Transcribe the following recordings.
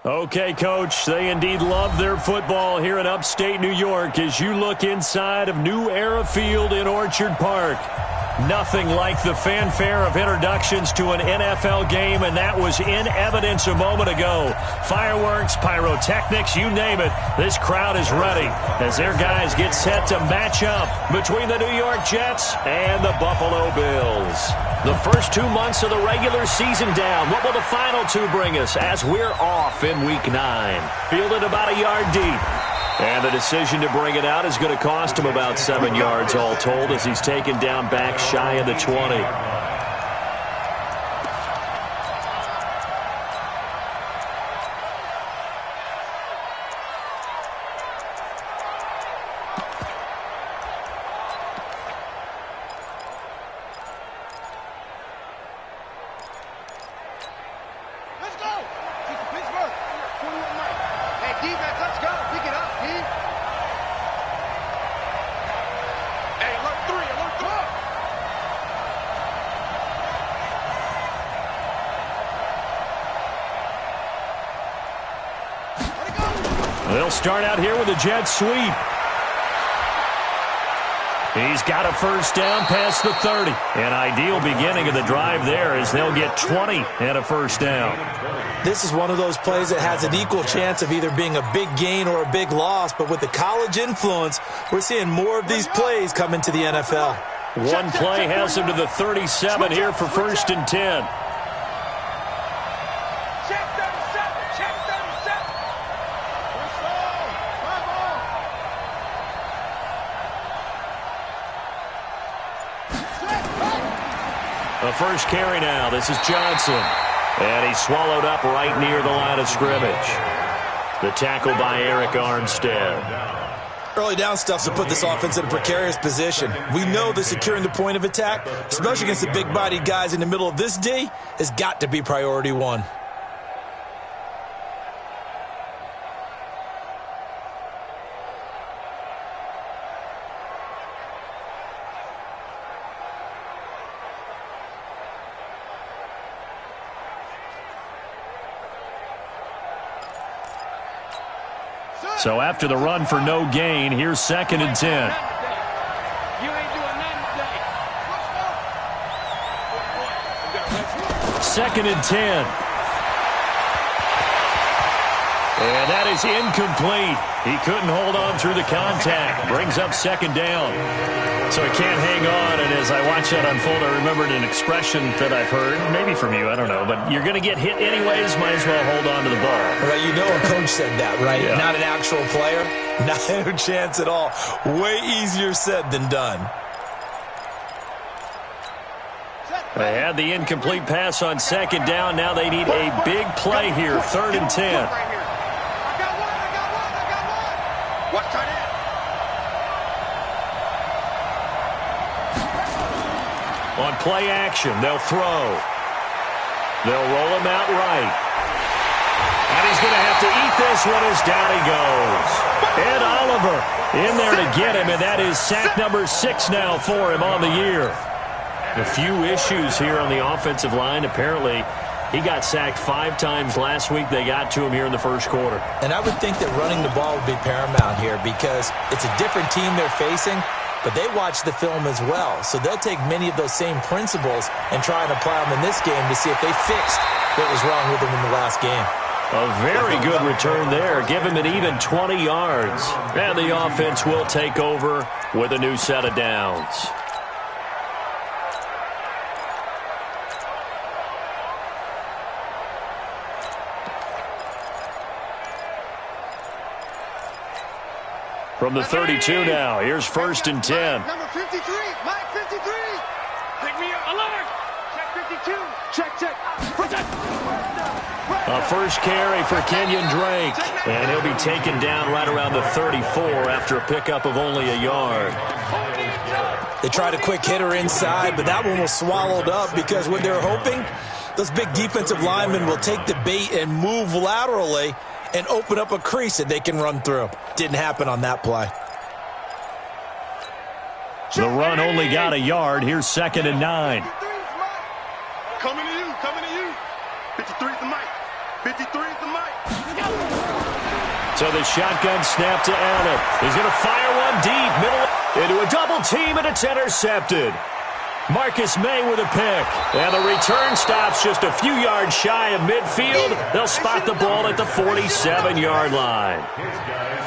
Okay, Coach, they indeed love their football here in upstate New York as you look inside of New Era Field in Orchard Park. Nothing like the fanfare of introductions to an NFL game, and that was in evidence a moment ago. Fireworks, pyrotechnics, you name it. This crowd is ready as their guys get set to match up between the New York Jets and the Buffalo Bills. The first 2 months of the regular season down. What will the final two bring us as we're off in Week 9? Fielded about a yard deep. And the decision to bring it out is going to cost him about 7 yards all told as he's taken down back shy of the 20. They'll start out here with a jet sweep. He's got a first down past the 30. An ideal beginning of the drive there as they'll get 20 and a first down. This is one of those plays that has an equal chance of either being a big gain or a big loss, but with the college influence, we're seeing more of these plays come into the NFL. One play has him to the 37 here for 1st and 10. The first carry now. This is Johnson. And he's swallowed up right near the line of scrimmage. The tackle by Eric Armstead. Early down stuff to put this offense in a precarious position. We know that securing the point of attack, especially against the big-bodied guys in the middle of this D, has got to be priority one. So after the run for no gain, here's 2nd and 10. Second and 10. And that is incomplete. He couldn't hold on through the contact. Brings up 2nd down. So he can't hang on, and as I watch that unfold, I remembered an expression that I've heard, maybe from you, I don't know, but you're going to get hit anyways, might as well hold on to the ball. Well, you know a coach said that, right? Yeah. Not an actual player. Not a chance at all. Way easier said than done. They had the incomplete pass on 2nd down. Now they need a big play here, 3rd and 10. On play action, they'll throw. They'll roll him out right. And he's going to have to eat this one as down he goes. Ed Oliver in there to get him, and that is sack number 6 now for him on the year. A few issues here on the offensive line. Apparently, he got sacked 5 times last week. They got to him here in the first quarter. And I would think that running the ball would be paramount here because it's a different team they're facing, but they watch the film as well. So they'll take many of those same principles and try and apply them in this game to see if they fixed what was wrong with them in the last game. A very good return there. Give him an even 20 yards. And the offense will take over with a new set of downs. From the 32 now, here's 1st and 10. Number 53, Mike 53. Pick me up. Alert. Check 52. Check. Protect. A first carry for Kenyon Drake. And he'll be taken down right around the 34 after a pickup of only a yard. They tried a quick hitter inside, but that one was swallowed up because what they're hoping, those big defensive linemen will take the bait and move laterally and open up a crease that they can run through. Didn't happen on that play. The run only got a yard. Here's 2nd and 9. Coming to you. 53's the Mike. 53 is the mic. So the shotgun snap to Allen. He's going to fire one deep, middle, into a double team, and it's intercepted. Marcus May with a pick. And the return stops just a few yards shy of midfield. They'll spot the ball at the 47-yard line.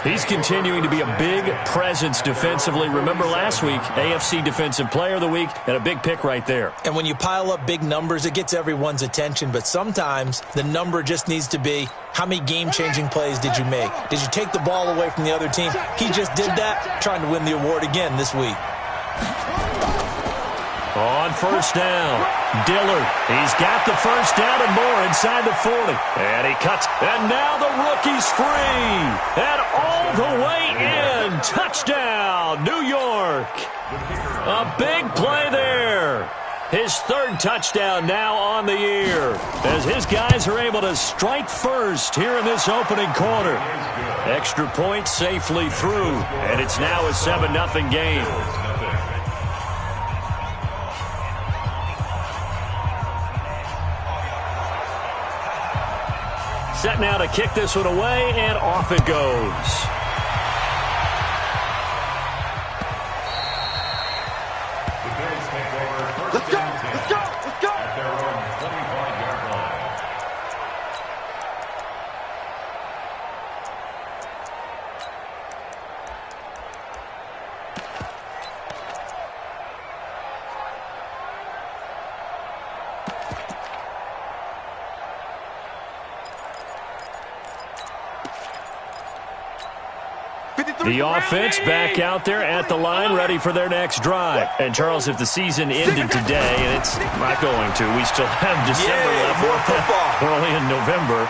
He's continuing to be a big presence defensively. Remember last week, AFC Defensive Player of the Week, and a big pick right there. And when you pile up big numbers, it gets everyone's attention. But sometimes the number just needs to be, how many game-changing plays did you make? Did you take the ball away from the other team? He just did that, trying to win the award again this week. On first down, Dillard. He's got the first down and more inside the 40. And he cuts. And now the rookie's free. And all the way in. Touchdown, New York. A big play there. His third touchdown now on the year, as his guys are able to strike first here in this opening quarter. Extra point safely through, and it's now a 7-0 game. Set now to kick this one away, and off it goes. Let's go! Let's go! Let's go! At their own 25-yard line. The offense back out there at the line, ready for their next drive. And, Charles, if the season ended today, and it's not going to, we still have December left. We're only in November.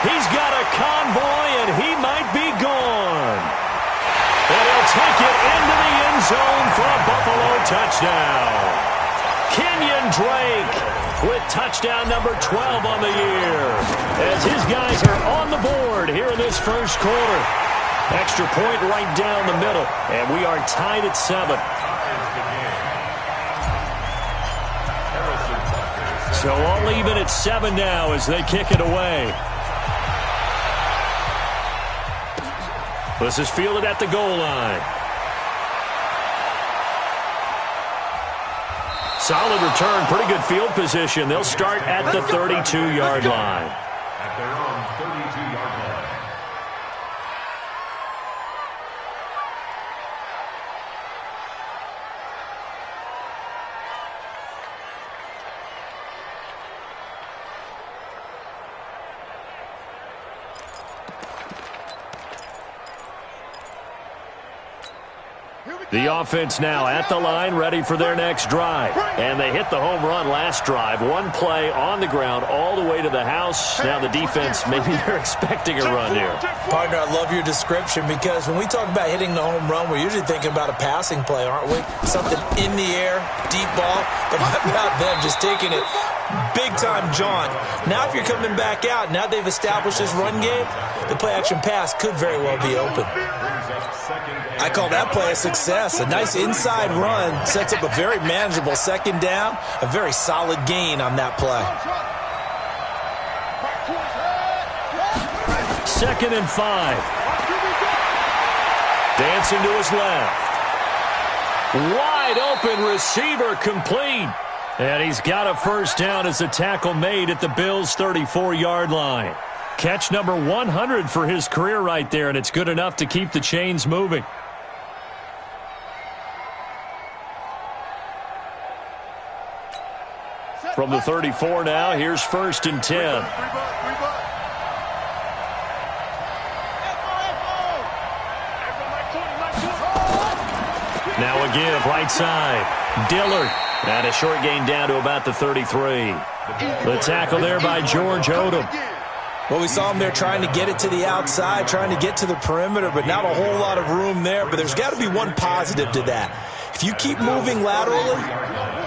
He's got a convoy, and he might be gone. And he'll take it into the end zone for a Buffalo touchdown. Kenyon Drake with touchdown number 12 on the year, as his guys are on the board here in this first quarter. Extra point right down the middle, and we are tied at 7. So all even at 7 now as they kick it away. This is fielded at the goal line. Solid return, pretty good field position. They'll start at the 32-yard line. At their own 32-yard line. The offense now at the line, ready for their next drive. And they hit the home run last drive. One play on the ground all the way to the house. Now the defense, maybe they're expecting a run here. Partner, I love your description, because when we talk about hitting the home run, we're usually thinking about a passing play, aren't we? Something in the air, deep ball. But how about them just taking it big-time jaunt? Now if you're coming back out, now they've established this run game, the play-action pass could very well be open. I call that play a success. A nice inside run sets up a very manageable second down, a very solid gain on that play. 2nd and 5. Dancing to his left. Wide open receiver, complete. And he's got a first down as a tackle made at the Bills' 34-yard line. Catch number 100 for his career right there, and it's good enough to keep the chains moving. From the 34 now, here's 1st and 10. Now a give, right side. Dillard. And a short gain down to about the 33. The tackle there by George Odom. Well, we saw him there trying to get it to the outside, trying to get to the perimeter, but not a whole lot of room there. But there's got to be one positive to that. If you keep moving laterally,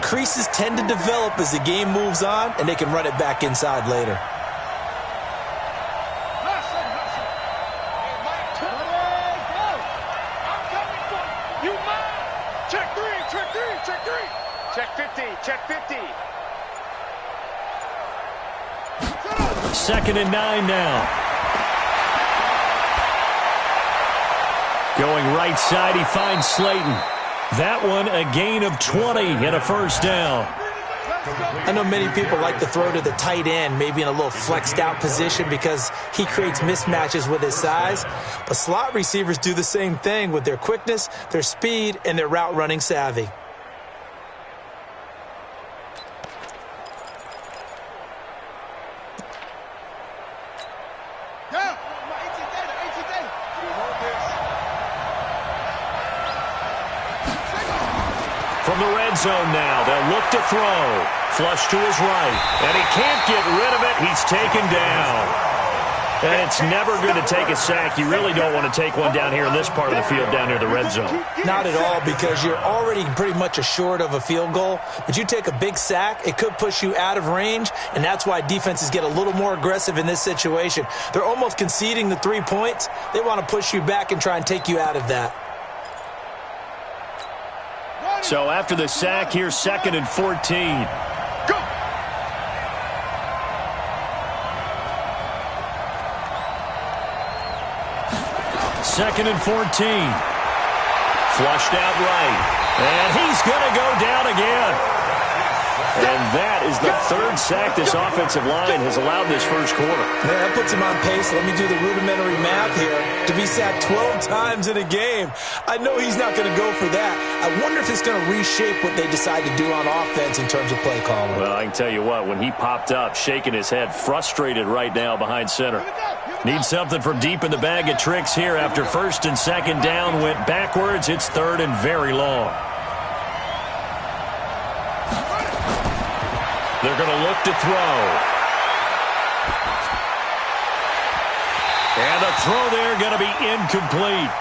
creases tend to develop as the game moves on, and they can run it back inside later. Check 50, check 50. 2nd and 9 now. Going right side, he finds Slayton. That one a gain of 20 and a first down. I know many people like to throw to the tight end, maybe in a little flexed out position because he creates mismatches with his size. But slot receivers do the same thing with their quickness, their speed, and their route running savvy. From the red zone now, they'll look to throw. Flush to his right, and he can't get rid of it. He's taken down. And it's never good to take a sack. You really don't want to take one down here in this part of the field, down near the red zone. Not at all, because you're already pretty much assured of a field goal. But you take a big sack, it could push you out of range, and that's why defenses get a little more aggressive in this situation. They're almost conceding the 3 points. They want to push you back and try and take you out of that. So after the sack, here's 2nd and 14. Go! Second and 14. Flushed out right. And he's going to go down again. And that is the 3rd sack this offensive line has allowed this first quarter. Man, that puts him on pace. Let me do the rudimentary math here. To be sacked 12 times in a game, I know he's not going to go for that. I wonder if it's going to reshape what they decide to do on offense in terms of play calling. Well, I can tell you what, when he popped up, shaking his head, frustrated right now behind center. Needs something from deep in the bag of tricks here after 1st and 2nd down. Went backwards. It's 3rd and very long. They're going to look to throw. And the throw there going to be incomplete.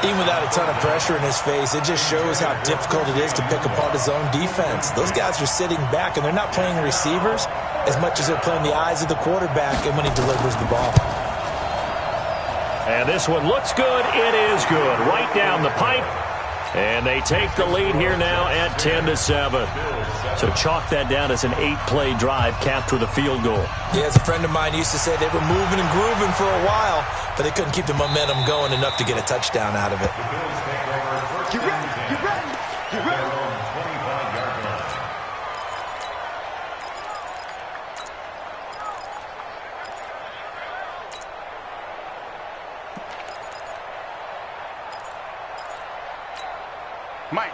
Even without a ton of pressure in his face, it just shows how difficult it is to pick apart his own defense. Those guys are sitting back, and they're not playing receivers as much as they're playing the eyes of the quarterback and when he delivers the ball. And this one looks good. It is good. Right down the pipe. And they take the lead here now at 10-7. So chalk that down as an 8-play drive capped with a field goal. Yeah, as a friend of mine used to say, they were moving and grooving for a while, but they couldn't keep the momentum going enough to get a touchdown out of it. Get ready! Get ready! Get ready!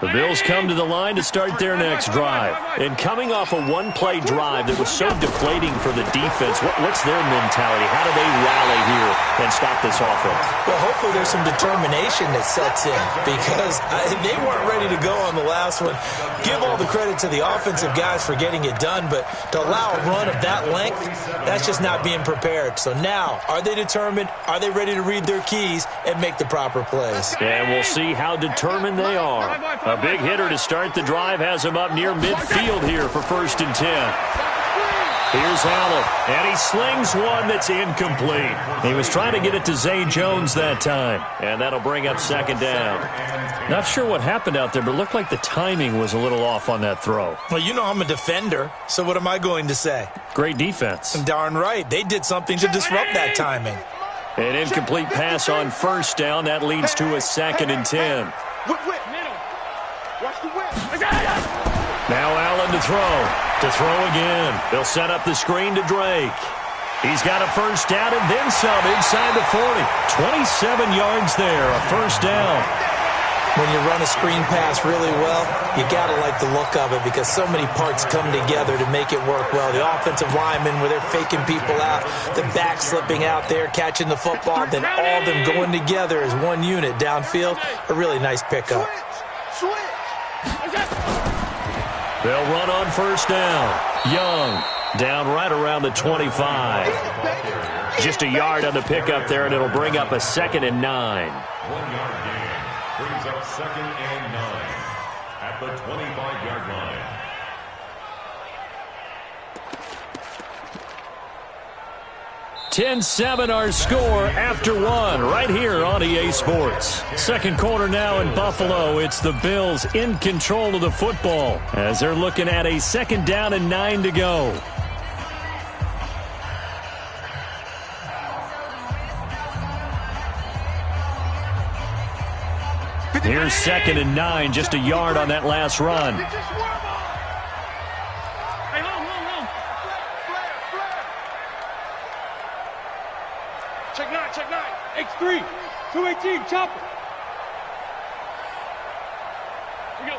The Bills come to the line to start their next drive. And coming off a one-play drive that was so deflating for the defense, what's their mentality? How do they rally here and stop this offense? Well, hopefully there's some determination that sets in because they weren't ready to go on the last one. Give all the credit to the offensive guys for getting it done, but to allow a run of that length, that's just not being prepared. So now, are they determined? Are they ready to read their keys and make the proper plays? And we'll see how determined they are. A big hitter to start the drive has him up near midfield here for 1st and 10. Here's Allen, and he slings one that's incomplete. He was trying to get it to Zay Jones that time, and that'll bring up 2nd down. Not sure what happened out there, but it looked like the timing was a little off on that throw. Well, you know I'm a defender, so what am I going to say? Great defense. Darn right. They did something to disrupt that timing. An incomplete pass on 1st down. That leads to a 2nd and 10. Whip, whip, middle. Watch the whip. Now Allen to throw. To throw again. They'll set up the screen to Drake. He's got a 1st down and then some inside the 40. 27 yards there, a 1st down. When you run a screen pass really well, you got to like the look of it because so many parts come together to make it work well. The offensive linemen, where they're faking people out, the back slipping out there, catching the football, then all of them going together as one unit downfield. A really nice pickup. Switch. They'll run on 1st down. Young down right around the 25. Just a yard on the pickup there, and it'll bring up a 2nd and 9. 1 yard gain. Brings up 2nd and 9 at the 25-yard line. (10-7) our score after 1 right here on EA Sports. Second quarter now in Buffalo. It's the Bills in control of the football as they're looking at a 2nd down and 9 to go. Here's 2nd and 9, just a yard on that last run. Hey, home. Check 9. X3. 218, chopper. Here we go.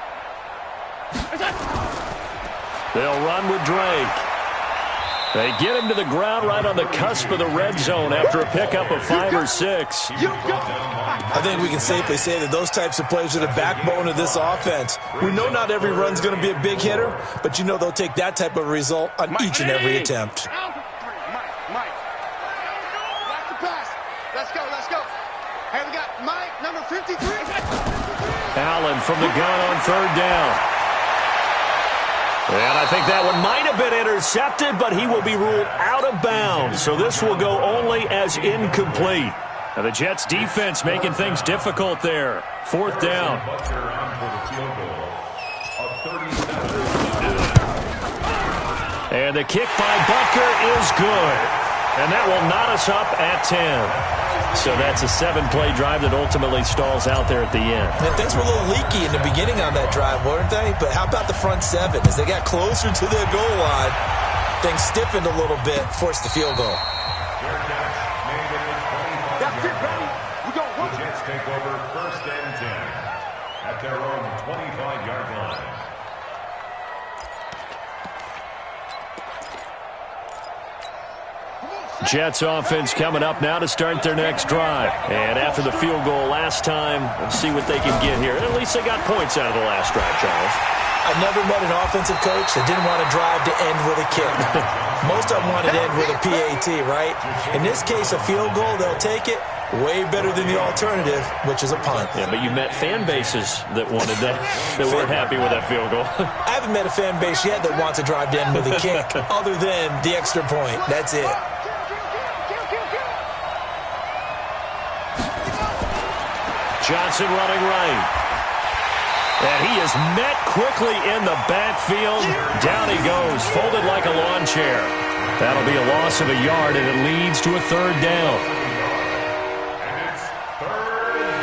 They'll run with Drake. They get him to the ground right on the cusp of the red zone after a pickup of 5 or 6. I think we can safely say that those types of plays are the backbone of this offense. We know not every run's going to be a big hitter, but you know they'll take that type of result on each and every attempt. Mike. That's the pass. Let's go. Hey, we got Mike, number 53. Allen from the gun on 3rd down. And I think that one might have been intercepted, but he will be ruled out of bounds. So this will go only as incomplete. Now the Jets defense making things difficult there. 4th down. And the kick by Butker is good. And that will knot us up at 10. So that's a 7-play drive that ultimately stalls out there at the end. And things were a little leaky in the beginning on that drive, weren't they? But how about the front 7? As they got closer to the goal line, things stiffened a little bit, forced the field goal. That's it, baby. We go. The Jets take over 1st and 10 at their own 25-yard line. Jets offense coming up now to start their next drive. And after the field goal last time, let's see what they can get here. At least they got points out of the last drive, Charles. I've never met an offensive coach that didn't want to drive to end with a kick. Most of them want to end with a PAT, right? In this case, a field goal, they'll take it. Way better than the alternative, which is a punt. Yeah, but you met fan bases that wanted that, that weren't happy with that field goal. I haven't met a fan base yet that wants to drive to end with a kick, other than the extra point. That's it. Johnson running right. And he is met quickly in the backfield. Down he goes, folded like a lawn chair. That'll be a loss of a yard, and it leads to a 3rd down. And it's 3rd down.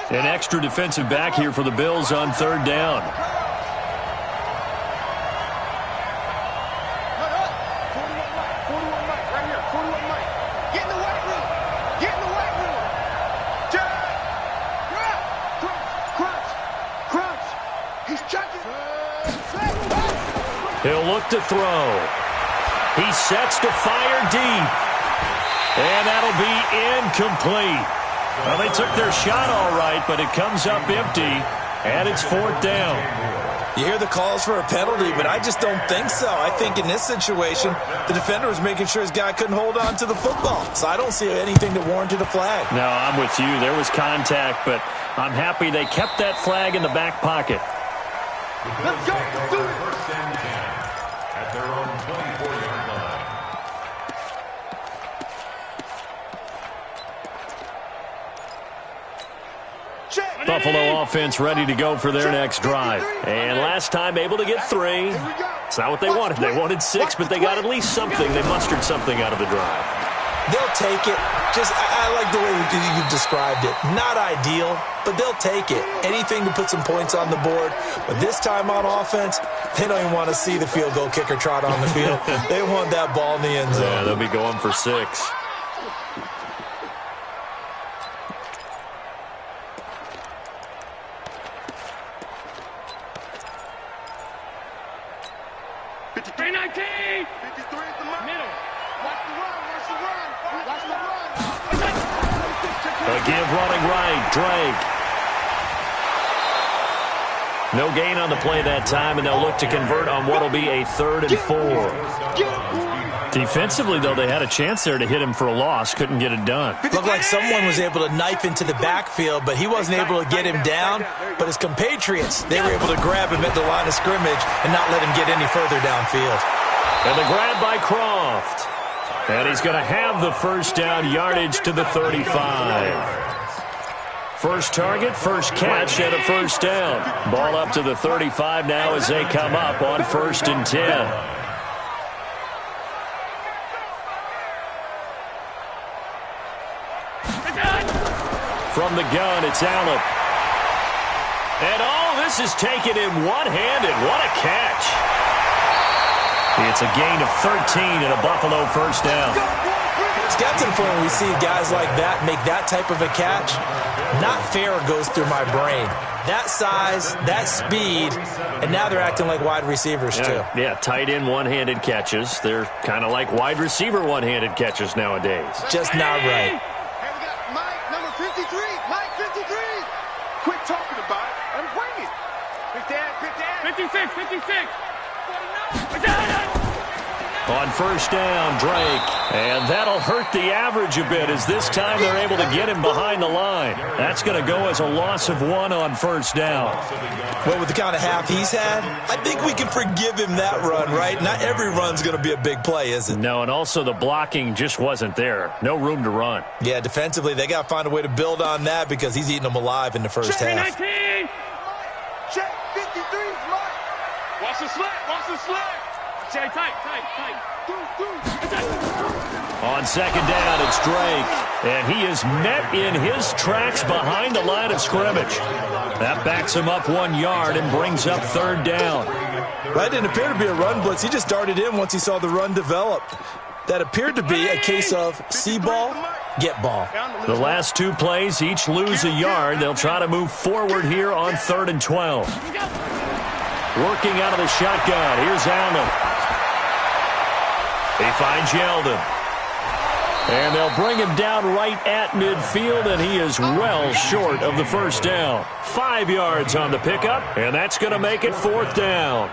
An extra defensive back here for the Bills on 3rd down. 41 Mike, right here. 41 Mike. Get in the white room. Crunch. He's checking. He'll look to throw. He sets to fire deep. And that'll be incomplete. Well, they took their shot all right, but it comes up empty, and it's 4th down. You hear the calls for a penalty, but I just don't think so. I think in this situation, the defender was making sure his guy couldn't hold on to the football. So I don't see anything that warranted a flag. No, I'm with you. There was contact, but I'm happy they kept that flag in the back pocket. Let's go. Do it. 1st and 10 at their own 24-yard line. Buffalo offense ready to go for their next drive. And last time able to get 3. It's not what they wanted. They wanted 6, but they got at least something. They mustered something out of the drive. They'll take it. I like the way you've described it. Not ideal, but they'll take it. Anything to put some points on the board. But this time on offense, they don't even want to see the field goal kicker trot on the field. They want that ball in the end zone. Yeah, they'll be going for 6. Give running right, Drake. No gain on the play that time, and they'll look to convert on what will be a 3rd and 4. Defensively, though, they had a chance there to hit him for a loss. Couldn't get it done. Looked like someone was able to knife into the backfield, but he wasn't able to get him down. But his compatriots, they were able to grab him at the line of scrimmage and not let him get any further downfield. And the grab by Croft. And he's going to have the 1st down, yardage to the 35. First target, first catch, and a first down. Ball up to the 35 now as they come up on 1st and 10. From the gun, it's Allen. And all this is taken in one-handed. What a catch. It's a gain of 13 and a Buffalo first down. It's got to the point where we see guys like that make that type of a catch. Not fair goes through my brain. That size, that speed, and now they're acting like wide receivers too. Yeah, tight end one-handed catches. They're kind of like wide receiver one-handed catches nowadays. Just not right. Hey, we got Mike, number 53. Mike, 53. Quit talking about it. Let him bring it. 56, 56. 49. On first down, Drake. And that'll hurt the average a bit as this time they're able to get him behind the line. That's going to go as a loss of 1 on first down. Well, with the kind of half he's had, I think we can forgive him that run, right? Not every run's going to be a big play, is it? No, and also the blocking just wasn't there. No room to run. Yeah, defensively, they got to find a way to build on that because he's eating them alive in the first half. Check 53's Mike. Watch the slap, watch the slap. Check tight. On second down, it's Drake. And he is met in his tracks behind the line of scrimmage. That backs him up 1 yard and brings up third down. That didn't appear to be a run blitz. He just darted in once he saw the run develop. That appeared to be a case of see ball, get ball. The last 2 plays each lose a yard. They'll try to move forward here on 3rd and 12. Working out of the shotgun. Here's Allen. He finds Yeldon. And they'll bring him down right at midfield, and he is well short of the first down. 5 yards on the pickup, and that's going to make it 4th down.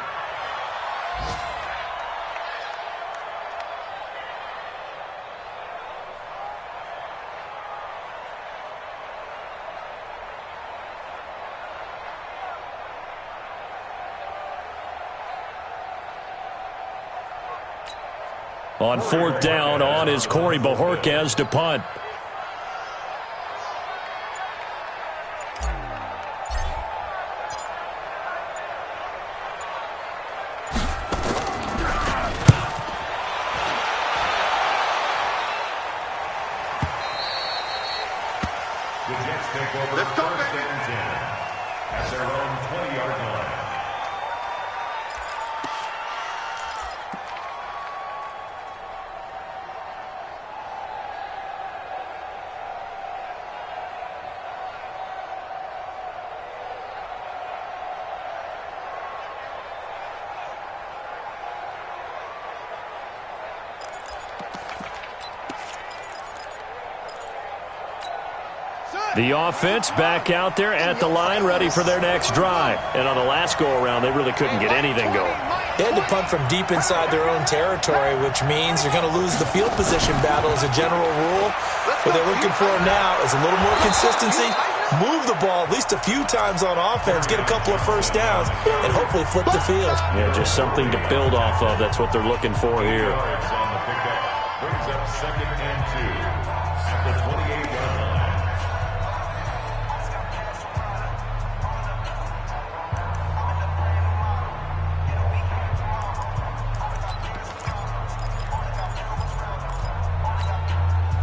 On 4th down, on is Corey Bojorquez to punt. The Jets take over 1st and 10 at their own 20-yard line. The offense back out there at the line, ready for their next drive. And on the last go-around, they really couldn't get anything going. They had to punt from deep inside their own territory, which means you're going to lose the field position battle as a general rule. What they're looking for now is a little more consistency, move the ball at least a few times on offense, get a couple of first downs, and hopefully flip the field. Yeah, just something to build off of. That's what they're looking for here. Yards on the pickup brings up 2nd and 2 at the 28-yard line.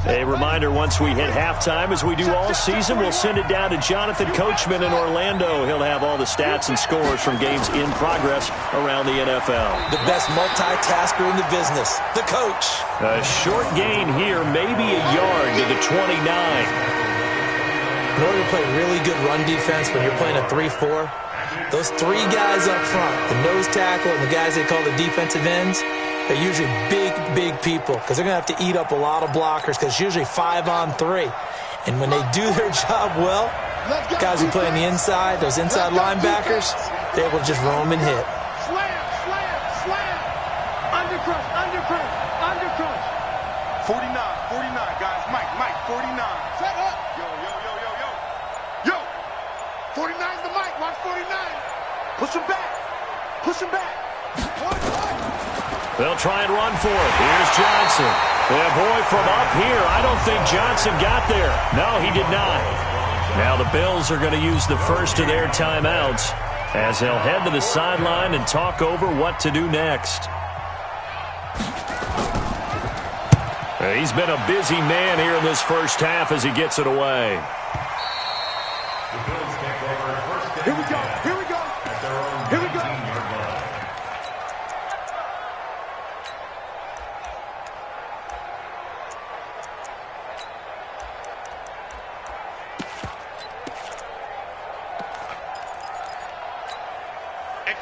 A reminder, once we hit halftime, as we do all season, we'll send it down to Jonathan Coachman in Orlando. He'll have all the stats and scores from games in progress around the NFL. The best multitasker in the business, the coach. A short gain here, maybe a yard to the 29. In order to play really good run defense when you're playing a 3-4, those 3 guys up front, the nose tackle and the guys they call the defensive ends, they're usually big people because they're going to have to eat up a lot of blockers because it's usually 5 on 3. And when they do their job well, guys who play on the inside, those inside linebackers, they're able to just roam and hit. Slam. Undercrush. 49, guys. Mike, 49. Set up. Yo. 49's the Mike. Watch 49. Push him back. They'll try and run for it. Here's Johnson. And boy, from up here, I don't think Johnson got there. No, he did not. Now the Bills are going to use the first of their timeouts as they'll head to the sideline and talk over what to do next. He's been a busy man here in this first half as he gets it away. Here we go. Here we go. Here we go.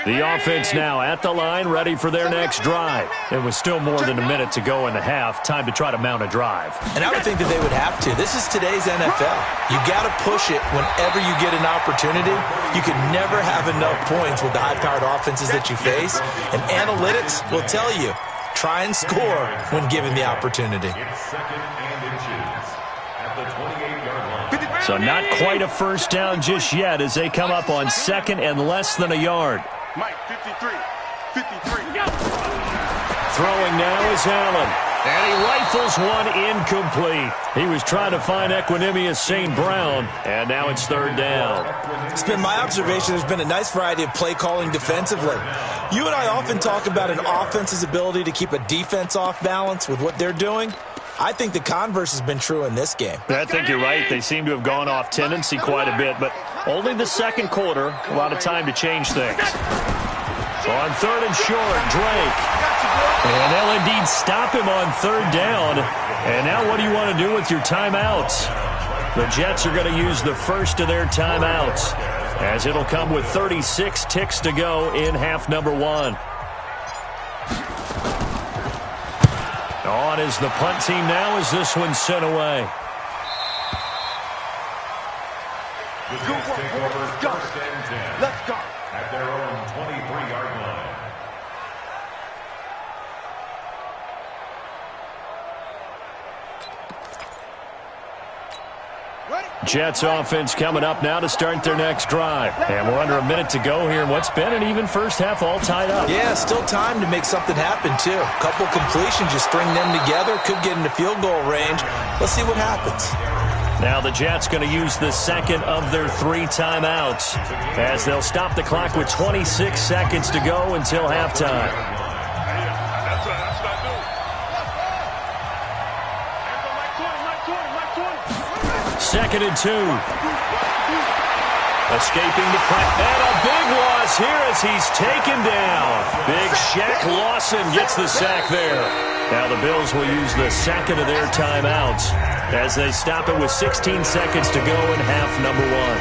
The offense now at the line, ready for their next drive. It was still more than a minute to go in the half. Time to try to mount a drive. And I would think that they would have to. This is today's NFL. You got to push it whenever you get an opportunity. You can never have enough points with the high-powered offenses that you face. And analytics will tell you, try and score when given the opportunity. It's second and inches at the 28-yard line. So not quite a first down just yet as they come up on second and less than a yard. Mike, 53. 53. Throwing now is Allen. And he rifles one incomplete. He was trying to find Equanimeous St. Brown, and now it's third down. It's been my observation there's been a nice variety of play calling defensively. You and I often talk about an offense's ability to keep a defense off balance with what they're doing. I think the converse has been true in this game. I think you're right. They seem to have gone off tendency quite a bit, but only the second quarter, a lot of time to change things. On third and short, Drake. And they'll indeed stop him on third down. And now what do you want to do with your timeouts? The Jets are going to use the first of their timeouts, as it'll come with 36 ticks to go in half number one. On is the punt team now as this one's sent away. The Jets take over first and 10. Let's go. At their own 23-yard line. Jets offense coming up now to start their next drive. And we're under a minute to go here in what's been an even first half all tied up. Yeah, still time to make something happen, too. Couple completions, you string them together, could get into field goal range. Let's see what happens. Now the Jets going to use the second of their 3 timeouts as they'll stop the clock with 26 seconds to go until halftime. That's what I do. Second and 2. Escaping the press. And a big loss here as he's taken down. Big Shaq Lawson gets the sack there. Now the Bills will use the second of their timeouts as they stop it with 16 seconds to go in half number one.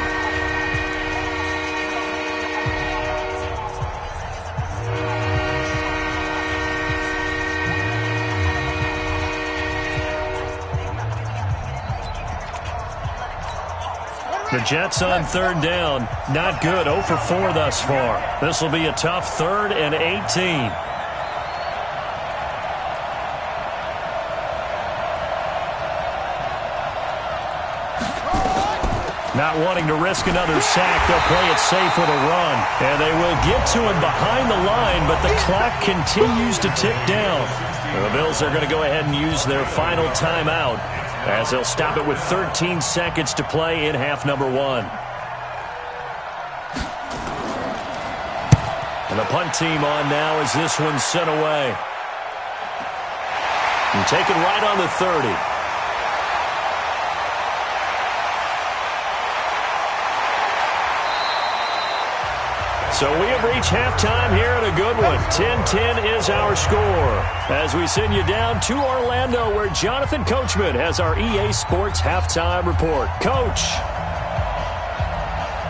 The Jets on third down. Not good. 0 for 4 thus far. This will be a tough 3rd and 18. Not wanting to risk another sack, they'll play it safe with a run. And they will get to him behind the line, but the clock continues to tick down. The Bills are going to go ahead and use their final timeout as they'll stop it with 13 seconds to play in half number one. And the punt team on now as this one's sent away. And taken right on the 30. So we have reached halftime here in a good one. 10-10 is our score as we send you down to Orlando where Jonathan Coachman has our EA Sports halftime report. Coach.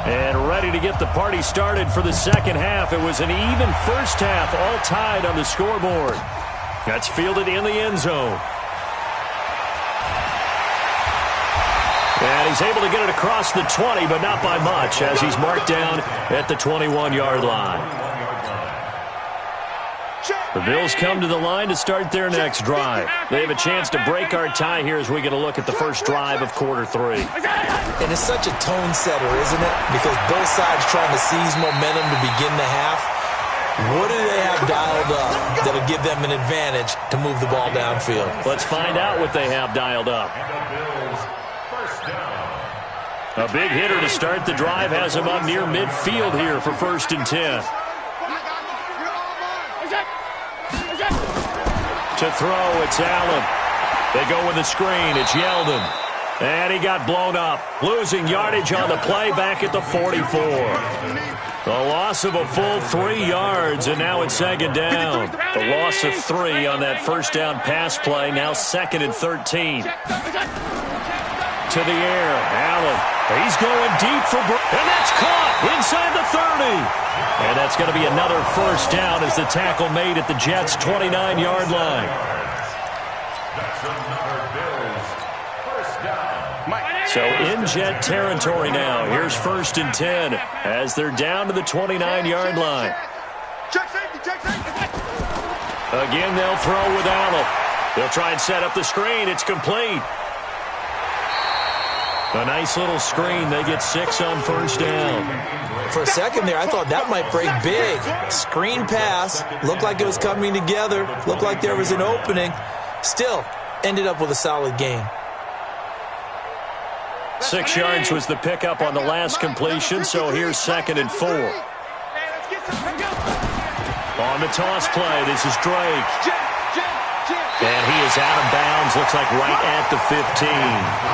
And ready to get the party started for the second half. It was an even first half, all tied on the scoreboard. That's fielded in the end zone. And he's able to get it across the 20, but not by much, as he's marked down at the 21-yard line. The Bills come to the line to start their next drive. They have a chance to break our tie here as we get a look at the first drive of quarter 3. And it's such a tone setter, isn't it? Because both sides trying to seize momentum to begin the half. What do they have dialed up that'll give them an advantage to move the ball downfield? Let's find out what they have dialed up. A big hitter to start the drive has him up near midfield here for 1st and 10. To throw, it's Allen. They go with the screen. It's Yeldon. And he got blown up. Losing yardage on the play back at the 44. The loss of a full 3 yards, and now it's 2nd down. The loss of 3 on that first down pass play, now 2nd and 13. To the air, Allen. He's going deep for and that's caught inside the 30. And that's going to be another first down as the tackle made at the Jets' 29-yard line. So in Jet territory now. Here's 1st and 10 as they're down to the 29-yard line. Again, they'll throw with Allen. They'll try and set up the screen. It's complete. A nice little screen. They get 6 on 1st down. For a second there, I thought that might break big. Screen pass. Looked like it was coming together. Looked like there was an opening. Still, ended up with a solid gain. 6 yards was the pickup on the last completion, so here's 2nd and 4. On the toss play, this is Drake. And he is out of bounds, looks like right at the 15.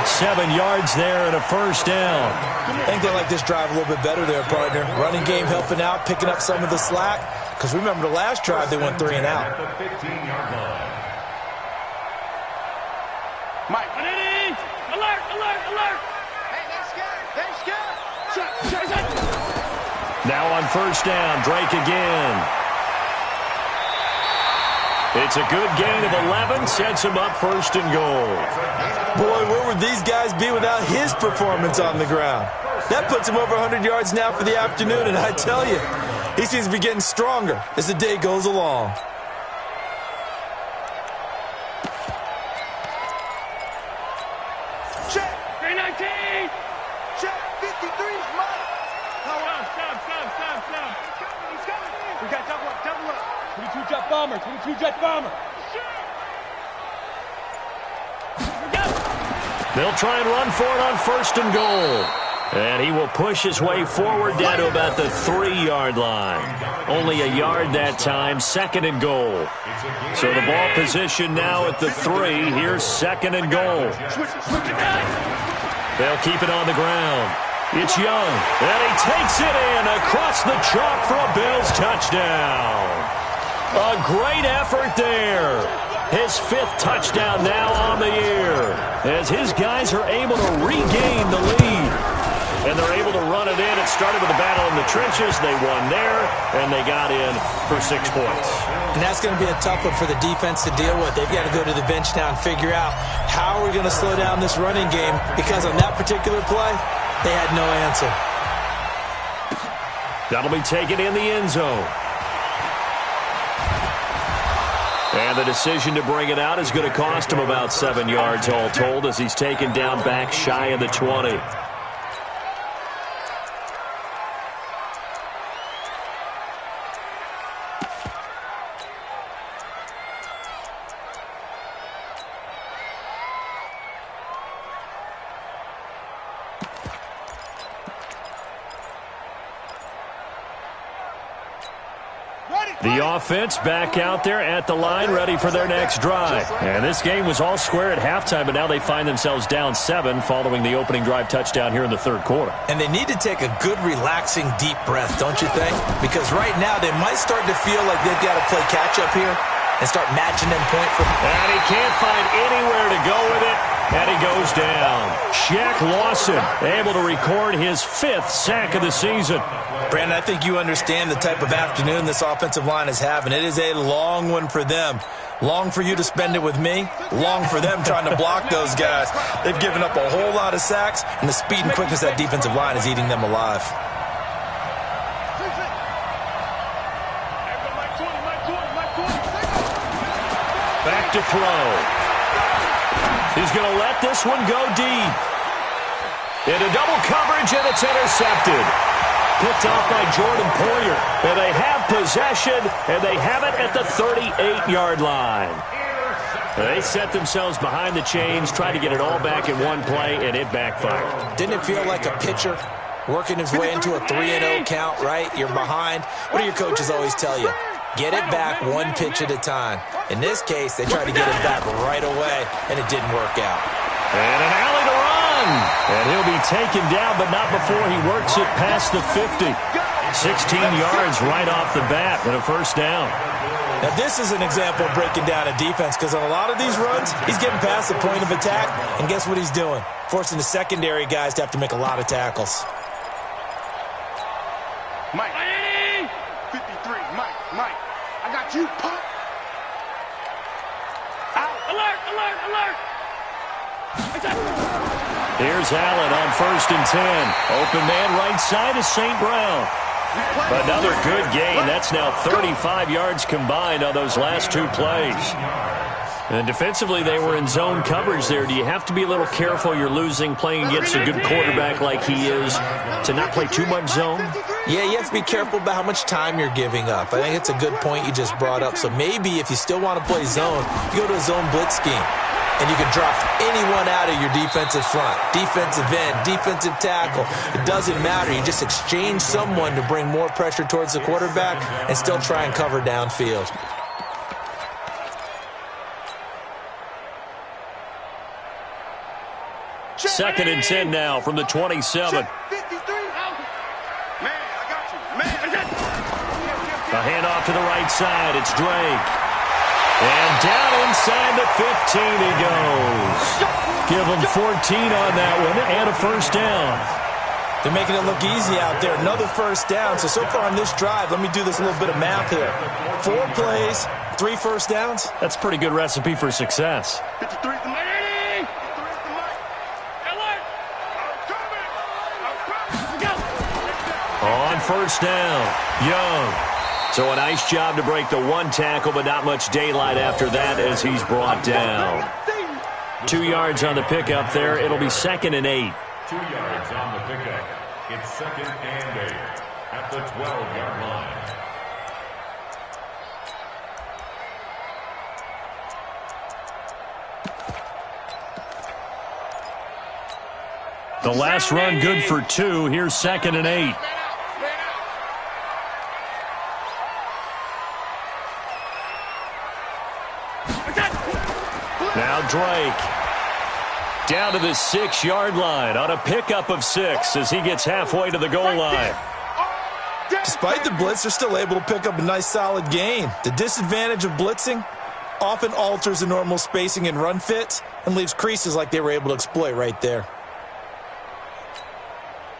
7 yards there and a first down. I think they like this drive a little bit better there, partner. Running game helping out, picking up some of the slack. Because remember the last drive, they went 3 and out. Mike. Alert, alert, alert. Hey, scared. Now on first down, Drake again. It's a good gain of 11, sets him up 1st and goal. Boy, where would these guys be without his performance on the ground? That puts him over 100 yards now for the afternoon, and I tell you, he seems to be getting stronger as the day goes along. Check, 319. Check, 53's mine. Stop. He's coming. We got double up. 22 Jet Bomber. They'll try and run for it on 1st and goal. And he will push his way forward down to about the 3-yard line. Only a yard that time, 2nd and goal. So the ball position now at the 3. Here's 2nd and goal. They'll keep it on the ground. It's Young, and he takes it in across the chalk for a Bills touchdown. A great effort there. His 5th touchdown now on the year as his guys are able to regain the lead. And they're able to run it in. It started with a battle in the trenches. They won there, and they got in for 6 points. And that's going to be a tough one for the defense to deal with. They've got to go to the bench now and figure out how are we going to slow down this running game, because on that particular play, they had no answer. That'll be taken in the end zone. And the decision to bring it out is going to cost him about 7 yards all told as he's taken down back shy of the 20. The offense back out there at the line, ready for their next drive. And this game was all square at halftime, but now they find themselves down 7 following the opening drive touchdown here in the 3rd quarter. And they need to take a good, relaxing, deep breath, don't you think? Because right now they might start to feel like they've got to play catch-up here and start matching them point for... And he can't find anywhere to go with it, and he goes down. Shaq Lawson able to record his 5th sack of the season. Brandon, I think you understand the type of afternoon this offensive line is having. It is a long one for them. Long for you to spend it with me. Long for them trying to block those guys. They've given up a whole lot of sacks, and the speed and quickness of that defensive line is eating them alive. Back to throw. He's going to let this one go deep. Into double coverage, and it's intercepted. Picked off by Jordan Poyer. And they have possession, and they have it at the 38-yard line. They set themselves behind the chains, tried to get it all back in one play, and it backfired. Didn't it feel like a pitcher working his way into a 3-0 count, right? You're behind. What do your coaches always tell you? Get it back one pitch at a time. In this case, they tried to get it back right away, and it didn't work out. And an alley to run. And he'll be taken down, but not before he works it past the 50. 16 yards right off the bat and a first down. Now, this is an example of breaking down a defense because on a lot of these runs, he's getting past the point of attack, and guess what he's doing? Forcing the secondary guys to have to make a lot of tackles. Mike. 53, Mike. I got you, pop. Out. Alert. Here's Allen on 1st and 10. Open man right side is St. Brown. Another good gain. That's now 35 yards combined on those last two plays. And defensively, they were in zone coverage there. Do you have to be a little careful you're losing playing against a good quarterback like he is to not play too much zone? Yeah, you have to be careful about how much time you're giving up. I think it's a good point you just brought up. So maybe if you still want to play zone, you go to a zone blitz scheme. And you can drop anyone out of your defensive front, defensive end, defensive tackle. It doesn't matter. You just exchange someone to bring more pressure towards the quarterback and still try and cover downfield. Second and 10 now from the 27. Man, I got you. A handoff to the right side. It's Drake. And down inside the 15 he goes. Give him 14 on that one and a first down. They're making it look easy out there. Another first down. So far on this drive, let me do this little bit of math here. 4 plays, 3 first downs. That's a pretty good recipe for success. 53 the Mike. On first down, Young. So a nice job to break the one tackle, but not much daylight after that as he's brought down. 2 yards on the pickup there. It'll be 2nd and 8. 2 yards on the pickup. It's 2nd and 8 at the 12-yard line. The last run good for 2. Here's 2nd and 8. Now Drake down to the 6-yard line on a pickup of 6 as he gets halfway to the goal line. Despite the blitz, they're still able to pick up a nice solid gain. The disadvantage of blitzing often alters the normal spacing and run fits and leaves creases like they were able to exploit right there.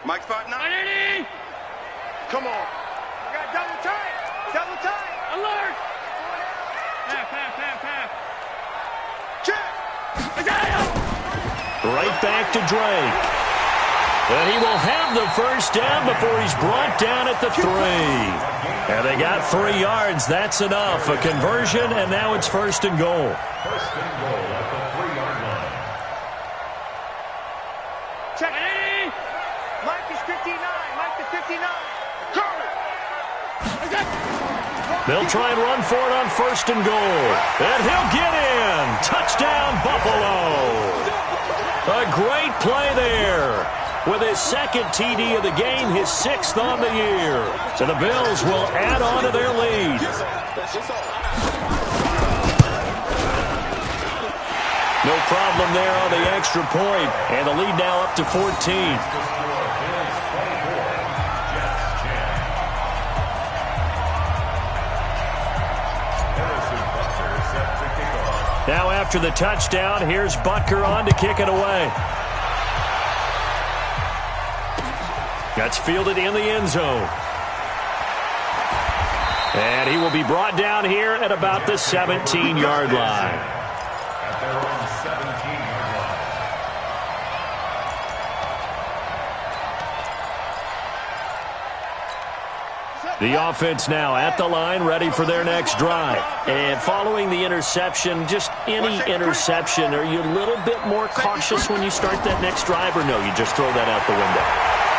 Mike 5'9". Come on. I got double tight. Alert. Half. Check. Right back to Drake. And he will have the first down before he's brought down at the 3. And they got 3 yards. That's enough. A conversion, and now it's 1st and goal. 1st and goal at the 3-yard line. Check. Mike is 59. Mike to 59. Curry. They'll try and run for it on 1st and goal. And he'll get in. Touchdown, Buffalo. A great play there. With his 2nd TD of the game, his 6th on the year. So the Bills will add on to their lead. No problem there on the extra point. And the lead now up to 14. Now after the touchdown, here's Butker on to kick it away. That's fielded in the end zone. And he will be brought down here at about the 17-yard line. At their own 17-yard line. The offense now at the line, ready for their next drive. And following the interception, just any interception, are you a little bit more cautious when you start that next drive, or no, you just throw that out the window?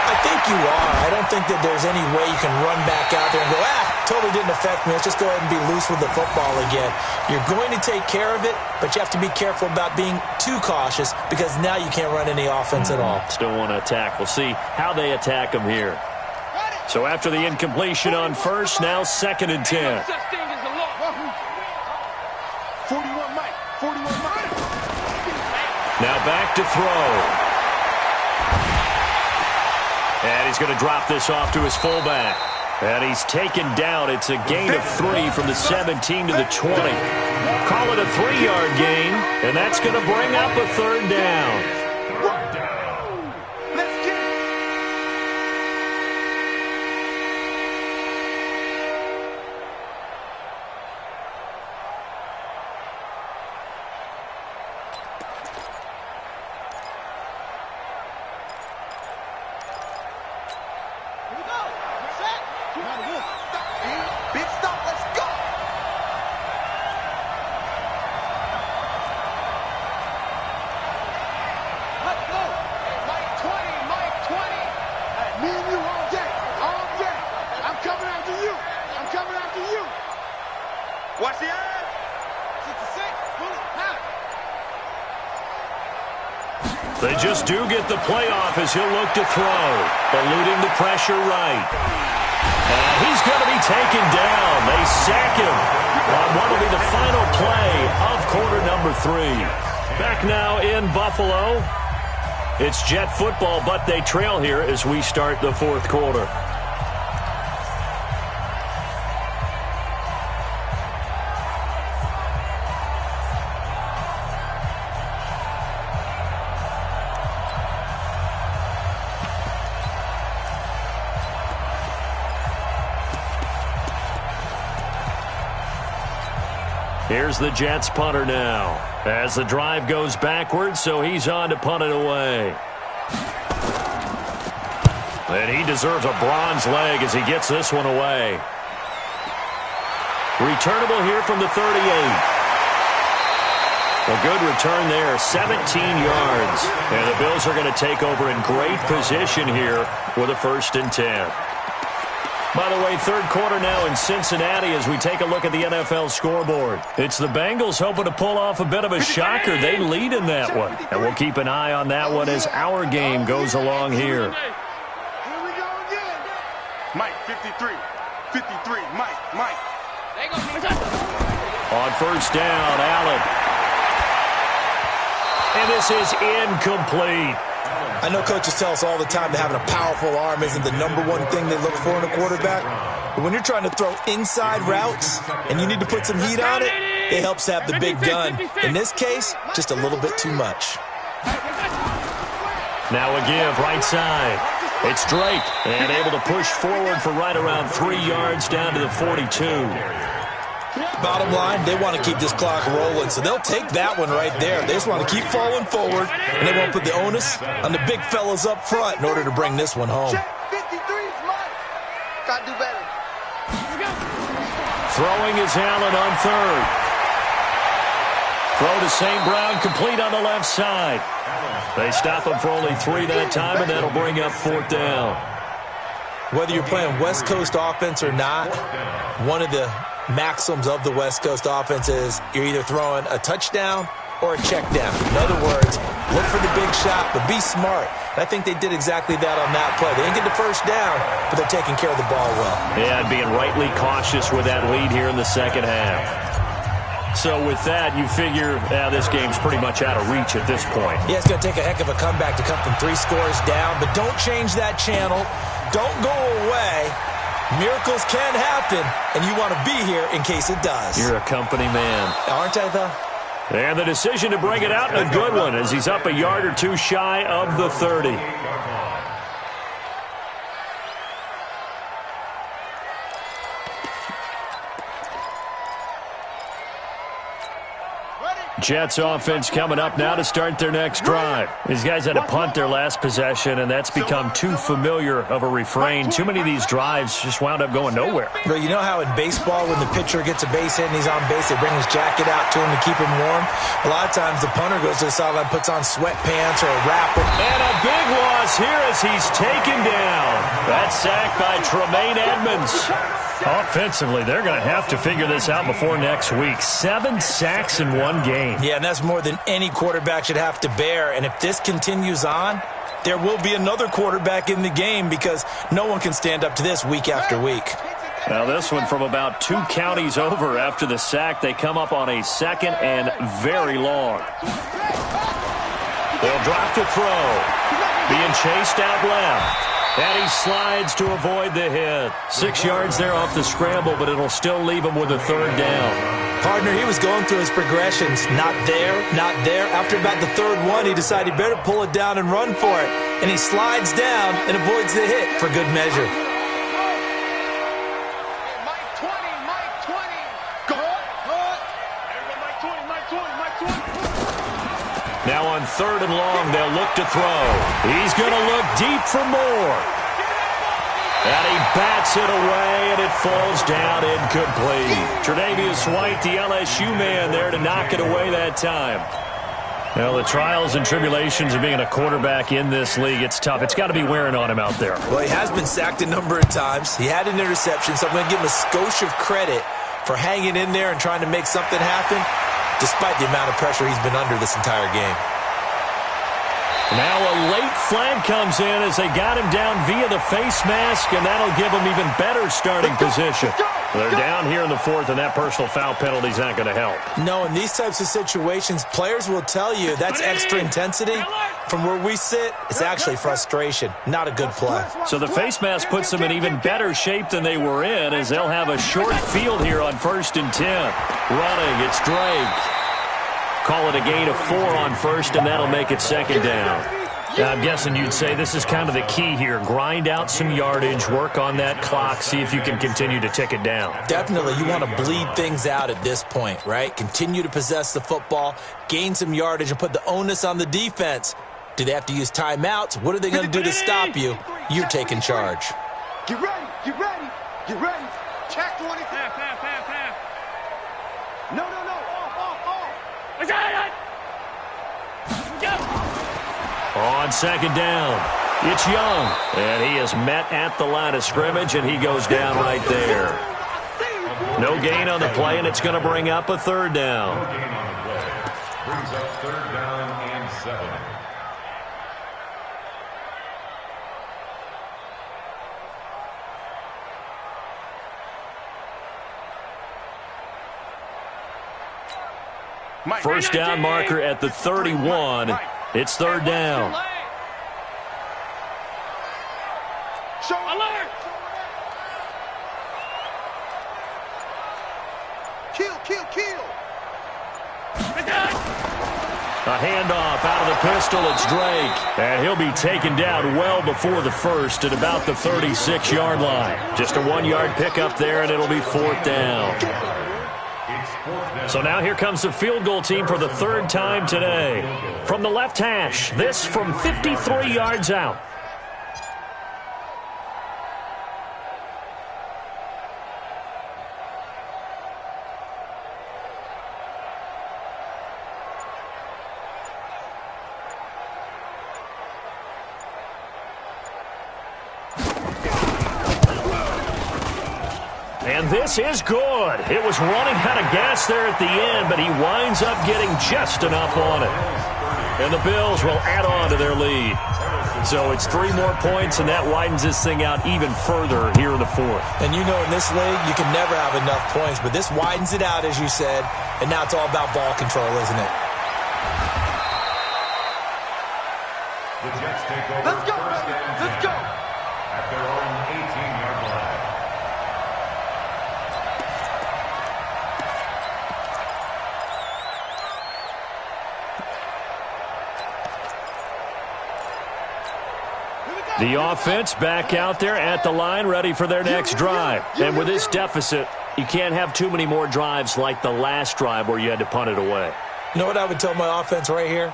I think you are. I don't think that there's any way you can run back out there and go, totally didn't affect me. Let's just go ahead and be loose with the football again. You're going to take care of it, but you have to be careful about being too cautious because now you can't run any offense at all. Still want to attack. We'll see how they attack him here. So after the incompletion on first, now 2nd and 10. 41 Mike. 41 Mike. Now back to throw. And he's going to drop this off to his fullback. And he's taken down. It's a gain of 3 from the 17 to the 20. Call it a 3-yard gain, and that's going to bring up a 3rd down. Let's get it. Here we go. Set. Big stop. Let's go. Let's go. Mike 20. Mike 20. Hey, me and you all day. All day. I'm coming after you. I'm coming after you. Watch the eye. 66. Pull it. Now. They just do get the playoff as he'll look to throw. Eluding the pressure right. And he's going to be taken down. They sack him on what will be the final play of quarter number 3. Back now in Buffalo. It's Jet football, but they trail here as we start the 4th quarter. Here's the Jets punter now as the drive goes backwards, so he's on to punt it away. And he deserves a bronze leg as he gets this one away. Returnable here from the 38. A good return there, 17 yards. And the Bills are going to take over in great position here with a 1st and 10. By the way, 3rd quarter now in Cincinnati as we take a look at the NFL scoreboard. It's the Bengals hoping to pull off a bit of a shocker. They lead in that one. And we'll keep an eye on that one as our game goes along here. Here we go again. Mike 53. 53. Mike. On 1st down, Allen. And this is incomplete. I know coaches tell us all the time that having a powerful arm isn't the #1 thing they look for in a quarterback. But when you're trying to throw inside routes and you need to put some heat on it, it helps to have the big gun. In this case, just a little bit too much. Now a give right side. It's Drake and able to push forward for right around 3 yards down to the 42. Bottom line, they want to keep this clock rolling, so they'll take that one right there. They just want to keep falling forward, and they won't put the onus on the big fellas up front in order to bring this one home. 53's Mike. Got to do better. Throwing is Allen on 3rd. Throw to St. Brown, complete on the left side. They stop him for only 3 that time, and that'll bring up 4th down. Whether you're playing West Coast offense or not, one of the maxims of the West Coast offense is you're either throwing a touchdown or a check down. In other words, look for the big shot, but be smart. And I think they did exactly that on that play. They didn't get the 1st down, but they're taking care of the ball well. Yeah, and being rightly cautious with that lead here in the 2nd half. So with that, you figure this game's pretty much out of reach at this point. Yeah, it's going to take a heck of a comeback to come from 3 scores down, but don't change that channel. Don't go away. Miracles can happen, and you want to be here in case it does. You're a company man. Aren't I, though? And the decision to bring it out, a good one, as he's up a yard or 2 shy of the 30. Ready? Jets offense coming up now to start their next drive. These guys had to punt their last possession, and that's become too familiar of a refrain. Too many of these drives just wound up going nowhere. But you know how in baseball, when the pitcher gets a base hit and he's on base, they bring his jacket out to him to keep him warm? A lot of times the punter goes to the sideline, puts on sweatpants or a wrapper. And a big loss here as he's taken down. That sack by Tremaine Edmonds. Offensively, they're going to have to figure this out before next week. 7 sacks in one game. Yeah, and that's more than any quarterback should have to bear. And if this continues on, there will be another quarterback in the game because no one can stand up to this week after week. Now this one from about 2 counties over after the sack. They come up on a 2nd and very long. They'll drop the throw. Being chased out left. And he slides to avoid the hit. 6 yards there off the scramble, but it'll still leave him with a 3rd down. Partner, he was going through his progressions. Not there, not there. After about the 3rd one, he decided he better pull it down and run for it. And he slides down and avoids the hit for good measure. Mike 20, Mike 20. Go. Everybody, Mike 20, Mike 20, Mike 20. Now on 3rd and long, they'll look to throw. He's going to look deep for more. And he bats it away, and it falls down incomplete. Tre'Davious White, the LSU man, there to knock it away that time. Well, the trials and tribulations of being a quarterback in this league, it's tough. It's got to be wearing on him out there. Well, he has been sacked a number of times. He had an interception, so I'm going to give him a skosh of credit for hanging in there and trying to make something happen, despite the amount of pressure he's been under this entire game. Now a late flag comes in as they got him down via the face mask, and that'll give him even better starting position. They're down here in the 4th, and that personal foul penalty is not going to help. No, in these types of situations, players will tell you that's extra intensity. From where we sit, it's actually frustration, not a good play. So the face mask puts them in even better shape than they were in, as they'll have a short field here on 1st and 10. Running, it's Drake. Call it a gain of 4 on 1st, and that'll make it 2nd down. Now, I'm guessing you'd say this is kind of the key here. Grind out some yardage, work on that clock, see if you can continue to tick it down. Definitely, you want to bleed things out at this point, right? Continue to possess the football, gain some yardage, and put the onus on the defense. Do they have to use timeouts? What are they going to do to stop you? You're taking charge. Get ready, get ready, get ready. Check 20. No. Off. On 2nd down, it's Young, and he is met at the line of scrimmage, and he goes down right there. No gain on the play, and it's going to bring up a 3rd down. No gain on the play. Brings up 3rd down and 7. First down marker at the 31. It's 3rd down. Alert! Kill. A handoff out of the pistol. It's Drake. And he'll be taken down well before the 1st at about the 36-yard line. Just a 1-yard pickup there, and it'll be 4th down. So now here comes the field goal team for the 3rd time today. From the left hash, this from 53 yards out. And this is good. It was running out of gas there at the end, but he winds up getting just enough on it. And the Bills will add on to their lead. So it's 3 more points, and that widens this thing out even further here in the 4th. And you know in this league, you can never have enough points, but this widens it out, as you said, and now it's all about ball control, isn't it? The Jets take over. Let's go, first baby. and Let's 10 go. at their own 18-yard line. The offense back out there at the line, ready for their next drive. And with this deficit, you can't have too many more drives like the last drive where you had to punt it away. You know what I would tell my offense right here?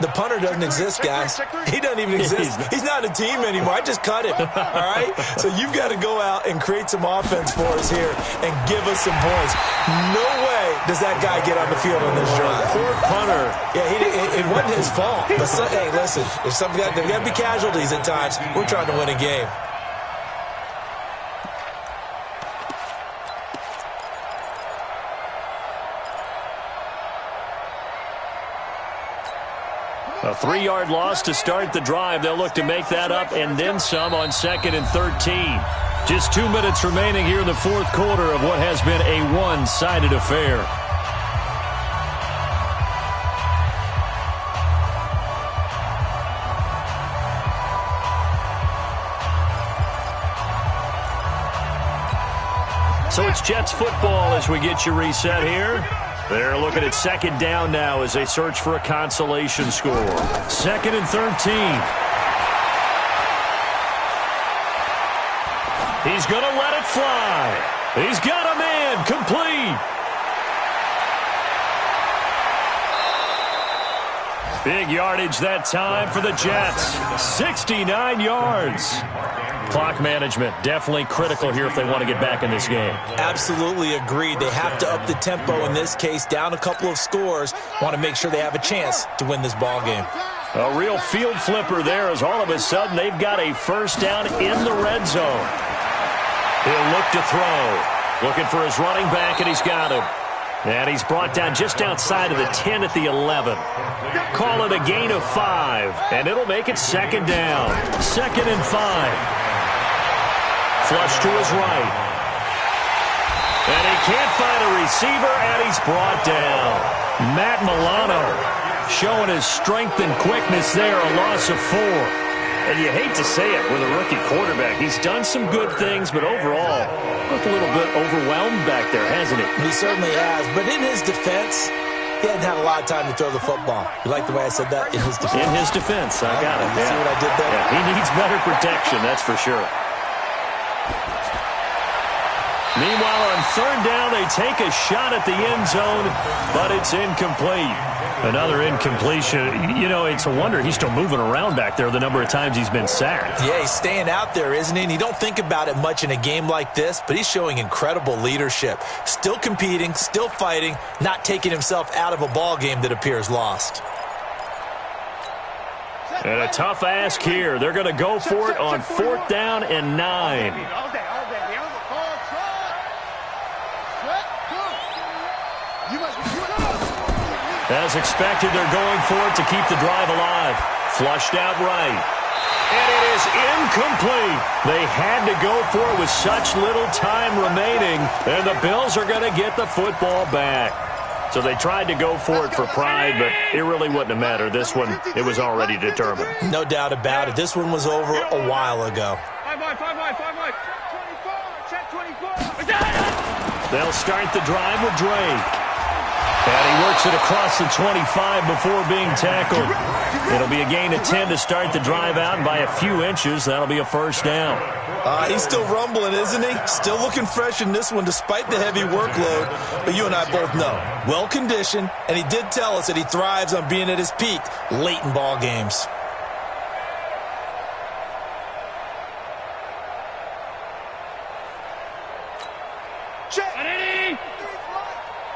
The punter doesn't exist, guys. He doesn't even exist. He's not a team anymore. I just cut him, all right? So you've got to go out and create some offense for us here and give us some points. No way does that guy get on the field on this drive. Poor punter. Yeah, it wasn't his fault. But, hey, listen, there's got to be casualties at times. We're trying to win a game. A 3-yard loss to start the drive. They'll look to make that up and then some on 2nd and 13. Just 2 minutes remaining here in the fourth quarter of what has been a one-sided affair. So it's Jets football as we get you reset here. They're looking at 2nd down now as they search for a consolation score. 2nd and 13. He's going to let it fly. He's got a man complete. Big yardage that time for the Jets. 69 yards. Clock management definitely critical here if they want to get back in this game. Absolutely agreed. They have to up the tempo in this case, down a couple of scores. Want to make sure they have a chance to win this ball game. A real field flipper there as all of a sudden they've got a first down in the red zone. He'll look to throw. Looking for his running back, and he's got him. And he's brought down just outside of the 10 at the 11. Call it a gain of 5, and it'll make it 2nd down. 2nd and 5. Flush to his right. And he can't find a receiver, and he's brought down. Matt Milano showing his strength and quickness there, a loss of 4. And you hate to say it with a rookie quarterback. He's done some good things, but overall, looked a little bit overwhelmed back there, hasn't he? He certainly has. But in his defense, he hadn't had a lot of time to throw the football. You like the way I said that? In his defense. In his defense. I got it. You see what I did there? Yeah, he needs better protection, that's for sure. Meanwhile, on 3rd down, they take a shot at the end zone, but it's incomplete. Another incompletion. You know, it's a wonder he's still moving around back there the number of times he's been sacked. Yeah, he's staying out there, isn't he? And you don't think about it much in a game like this, but he's showing incredible leadership. Still competing, still fighting, not taking himself out of a ball game that appears lost. And a tough ask here. They're going to go for it on 4th down and 9. As expected, they're going for it to keep the drive alive. Flushed out right. And it is incomplete. They had to go for it with such little time remaining. And the Bills are going to get the football back. So they tried to go for it for pride, but it really wouldn't have mattered. This one, it was already determined. No doubt about it. This one was over a while ago. 5 wide. Check 24. They'll start the drive with Drake. And he works it across the 25 before being tackled. It'll be a gain of 10 to start the drive out by a few inches. That'll be a 1st down. He's still rumbling, isn't he? Still looking fresh in this one despite the heavy workload. But you and I both know, well-conditioned, and he did tell us that he thrives on being at his peak late in ball games.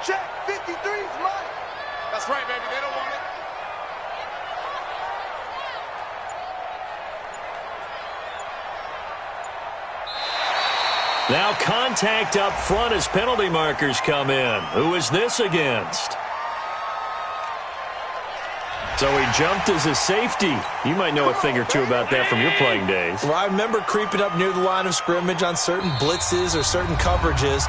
Check. 53's mine. That's right, baby. They don't want it. Now contact up front as penalty markers come in. Who is this against? So he jumped as a safety. You might know a thing or two about that from your playing days. Well, I remember creeping up near the line of scrimmage on certain blitzes or certain coverages.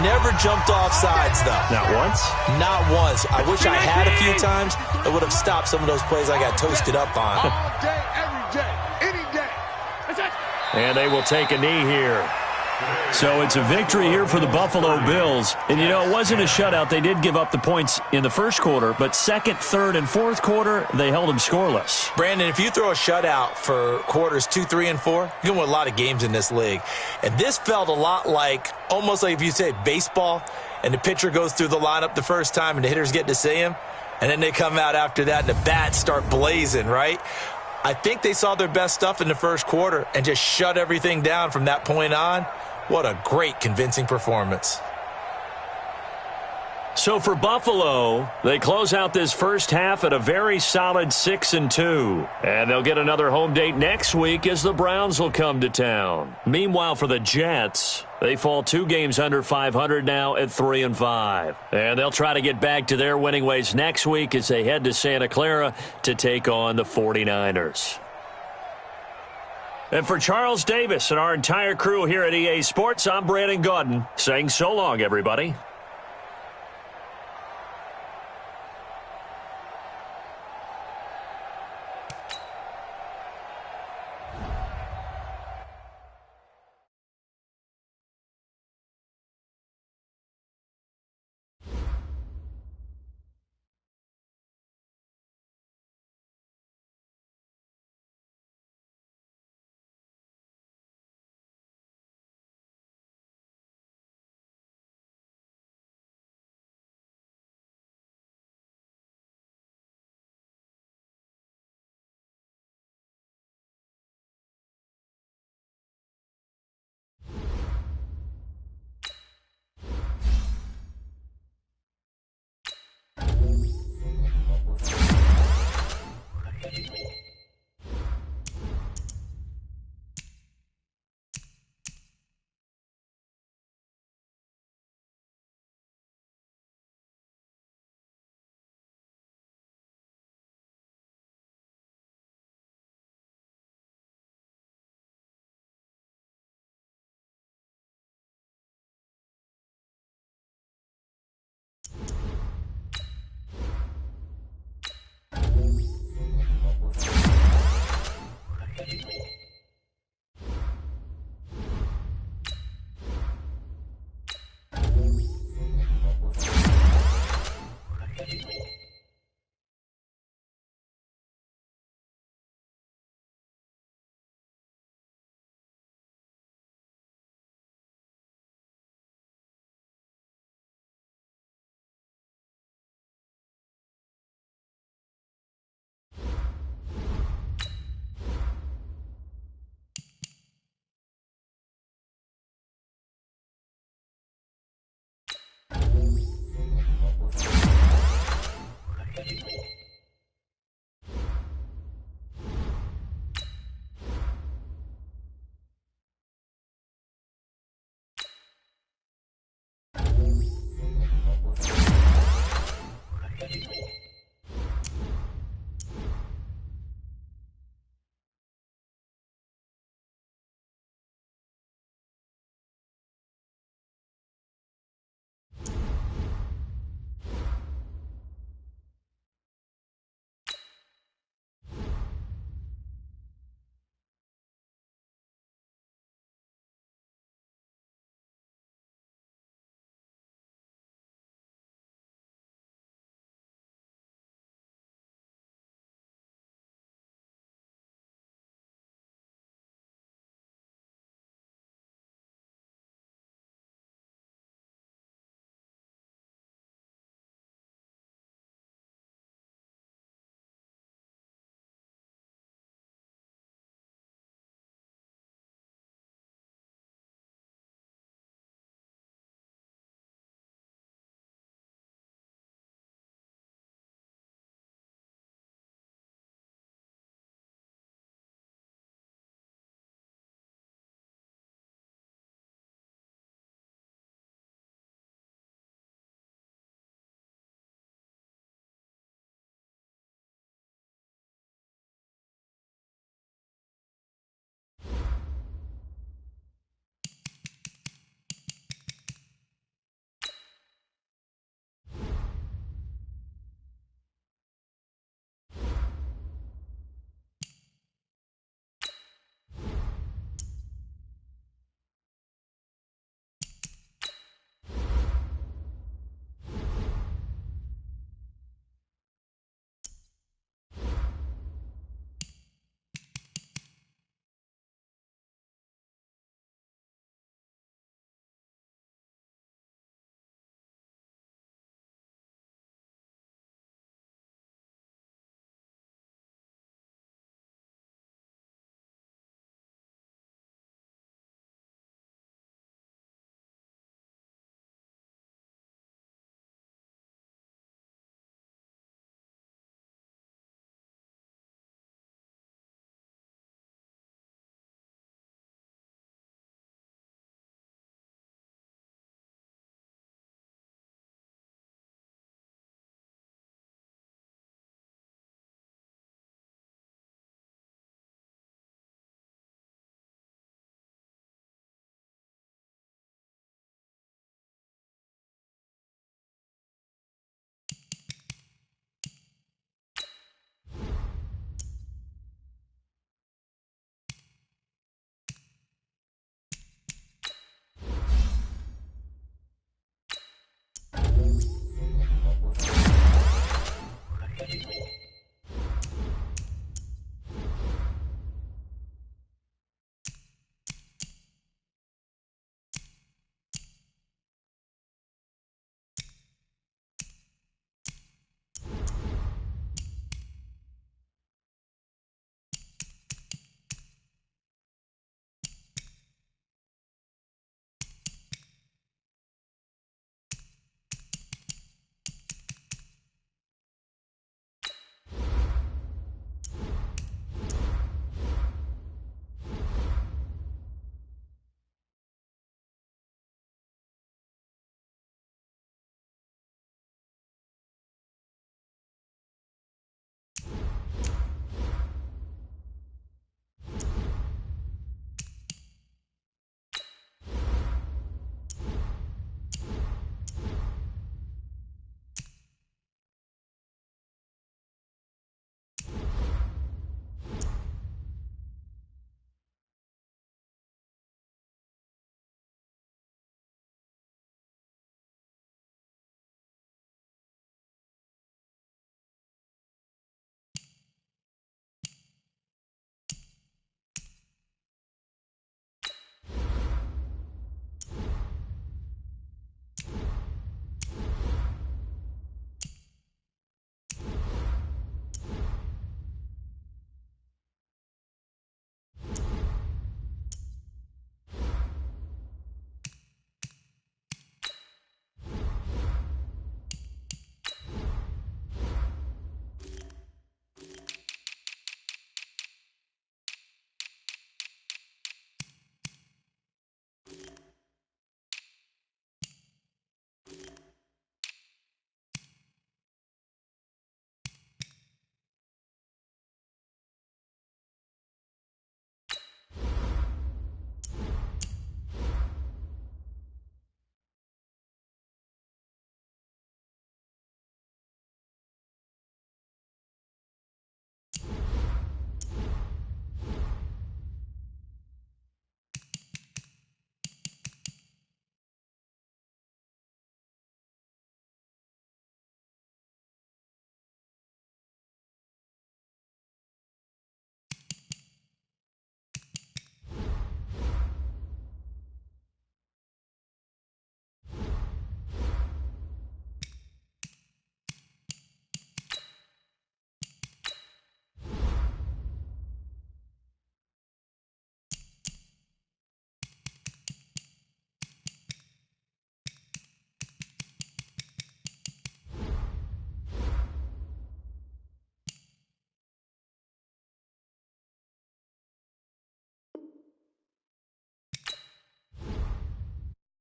Never jumped off sides, though. Not once? Not once. I wish I had a few times. It would have stopped some of those plays I got toasted up on. All day, every day, any day. And they will take a knee here. So it's a victory here for the Buffalo Bills. And, you know, it wasn't a shutout. They did give up the points in the first quarter, but 2nd, 3rd, and 4th quarter, they held them scoreless. Brandon, if you throw a shutout for quarters 2, 3, and 4, you can win a lot of games in this league. And this felt a lot like, almost like if you say baseball, and the pitcher goes through the lineup the first time and the hitters get to see him. And then they come out after that, and the bats start blazing, right? I think they saw their best stuff in the first quarter and just shut everything down from that point on. What a great, convincing performance. So for Buffalo, they close out this first half at a very solid 6-2. And they'll get another home date next week as the Browns will come to town. Meanwhile, for the Jets, they fall 2 games under 500 now at 3-5. And they'll try to get back to their winning ways next week as they head to Santa Clara to take on the 49ers. And for Charles Davis and our entire crew here at EA Sports, I'm Brandon Gaudin saying so long, everybody.